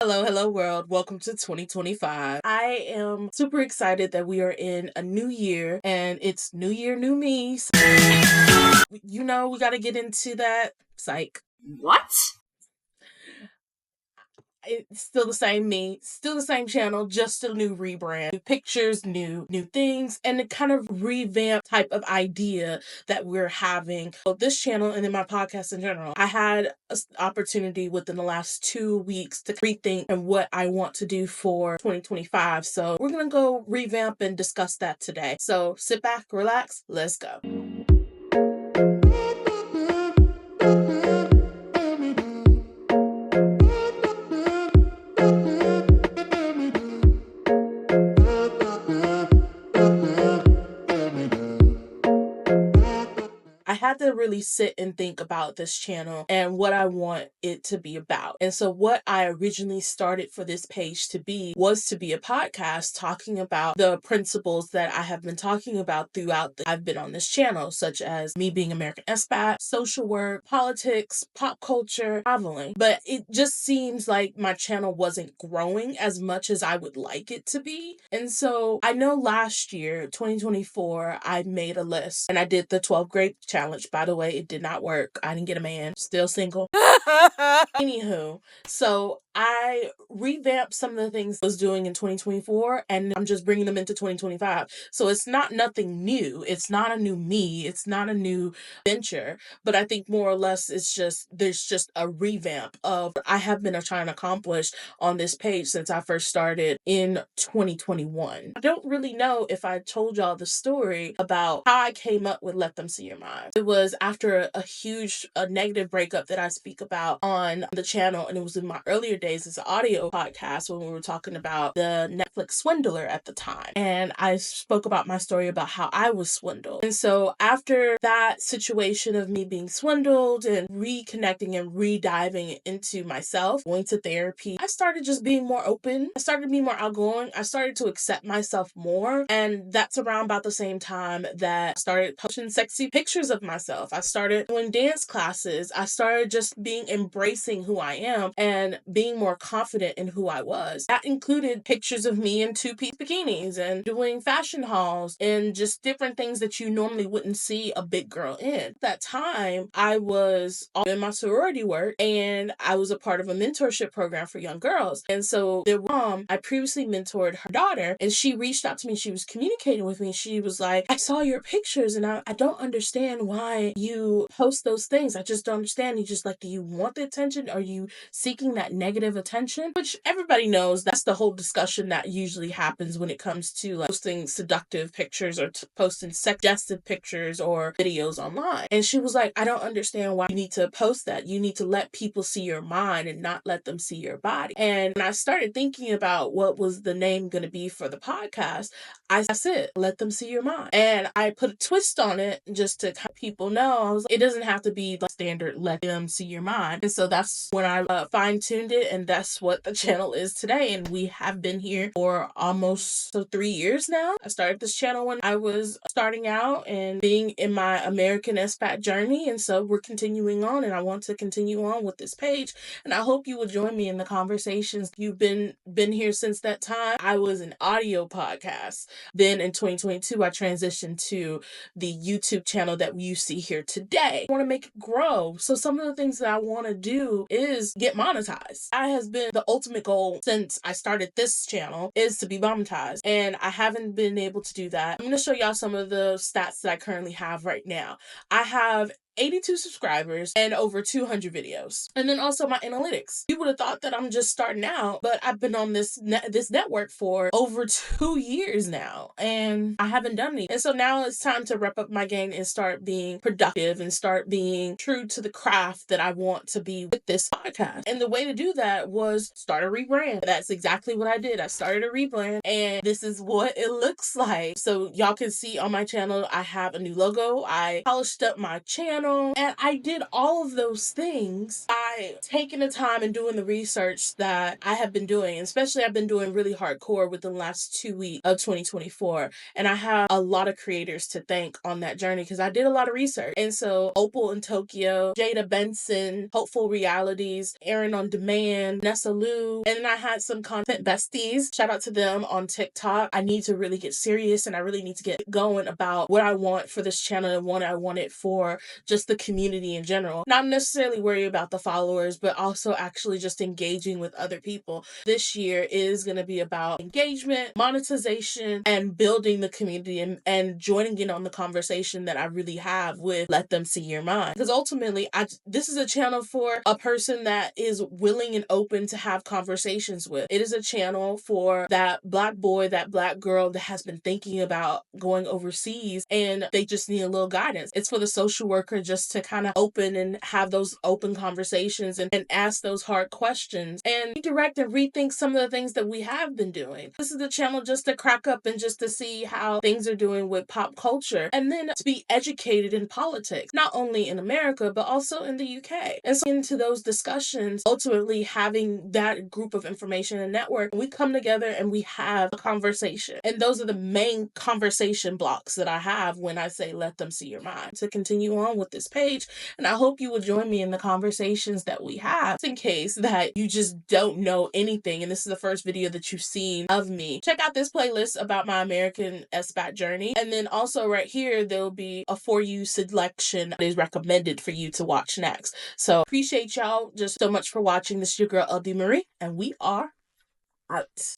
Hello world. Welcome to 2025. I am super excited that we are in a new year and it's new year, new me. So, we got to get into that. Psych. What? It's still the same me, still the same channel, just a new rebrand, new pictures, new things, and a kind of revamp type of idea that we're having. So this channel and in my podcast in general, I had an opportunity within the last 2 weeks to rethink and what I want to do for 2025. So we're gonna go revamp and discuss that today. So sit back, relax, let's go. I had to really sit and think about this channel and what I want it to be about. And so what I originally started for this page to be was to be a podcast talking about the principles that I have been talking about throughout I've been on this channel, such as me being American expat, social work, politics, pop culture, traveling. But it just seems like my channel wasn't growing as much as I would like it to be. And so I know last year, 2024, I made a list and I did the 12 grade challenge. By the way, it did not work. I didn't get a man. Still single. Anywho, so I revamped some of the things I was doing in 2024 and I'm just bringing them into 2025. So it's not nothing new. It's not a new me. It's not a new venture. But I think more or less there's just a revamp of what I have been trying to accomplish on this page since I first started in 2021. I don't really know if I told y'all the story about how I came up with Let Them See Your Mind. It was after a huge negative breakup that I speak about on the channel, and it was in my earlier days as an audio podcast when we were talking about the Netflix swindler at the time. And I spoke about my story about how I was swindled. And so after that situation of me being swindled and reconnecting and re-diving into myself, going to therapy, I started just being more open. I started to be more outgoing. I started to accept myself more. And that's around about the same time that I started posting sexy pictures of myself. I started doing dance classes. I started just embracing who I am and being more confident in who I was. That included pictures of me in two-piece bikinis and doing fashion hauls and just different things that you normally wouldn't see a big girl in. At that time, I was in my sorority work and I was a part of a mentorship program for young girls. And so their mom, I previously mentored her daughter, and she reached out to me. She was communicating with me. She was like, I saw your pictures and I don't understand why you post those things. I just don't understand. You just like, do you want the attention? Are you seeking that negative attention? Which everybody knows that's the whole discussion that usually happens when it comes to like posting seductive pictures or posting suggestive pictures or videos online. And she was like, I don't understand why you need to post that. You need to let people see your mind and not let them see your body. And when I started thinking about what was the name going to be for the podcast, I said, Let Them See Your Mind. And I put a twist on it just to kind of people know. I was like, it doesn't have to be like standard, let them see your mind. And so that's when I fine-tuned it, and that's what the channel is today. And we have been here for almost 3 years now. I started this channel when I was starting out and being in my American expat journey. And so we're continuing on, and I want to continue on with this page. And I hope you will join me in the conversations. You've been here since that time. I was an audio podcast. Then in 2022, I transitioned to the YouTube channel that you see here today. I want to make it grow. So some of the things that I want to do is get monetized. That has been the ultimate goal since I started this channel, is to be monetized. And I haven't been able to do that. I'm going to show y'all some of the stats that I currently have right now. I have 82 subscribers and over 200 videos. And then also my analytics. You would have thought that I'm just starting out, but I've been on this network for over 2 years now, and I haven't done anything. And so now it's time to wrap up my game and start being productive and start being true to the craft that I want to be with this podcast. And the way to do that was start a rebrand. That's exactly what I did. I started a rebrand, and this is what it looks like. So y'all can see on my channel, I have a new logo. I polished up my channel. channel. And I did all of those things by taking the time and doing the research that I have been doing. Especially I've been doing really hardcore within the last 2 weeks of 2024. And I have a lot of creators to thank on that journey because I did a lot of research. And so Opal in Tokyo, Jada Benson, Hopeful Realities, Aaron on Demand, Nessa Lou, and then I had some content besties. Shout out to them on TikTok. I need to really get serious and I really need to get going about what I want for this channel and what I want it for just the community in general. Not necessarily worry about the followers, but also actually just engaging with other people. This year is going to be about engagement, monetization, and building the community and joining in on the conversation that I really have with Let Them See Your Mind. Because ultimately, this is a channel for a person that is willing and open to have conversations with. It is a channel for that Black boy, that Black girl that has been thinking about going overseas and they just need a little guidance. It's for the social worker just to kind of open and have those open conversations and ask those hard questions and redirect and rethink some of the things that we have been doing. This is the channel just to crack up and just to see how things are doing with pop culture and then to be educated in politics, not only in America, but also in the UK. And so into those discussions, ultimately having that group of information and network, we come together and we have a conversation. And those are the main conversation blocks that I have when I say Let Them See Your Mind. To continue on with this page, and I hope you will join me in the conversations that we have. In case that you just don't know anything and this is the first video that you've seen of me, check out this playlist about my American expat journey. And then also right here, there'll be a For You selection that is recommended for you to watch next. So appreciate y'all just so much for watching. This is your girl, LD Marie, and we are out.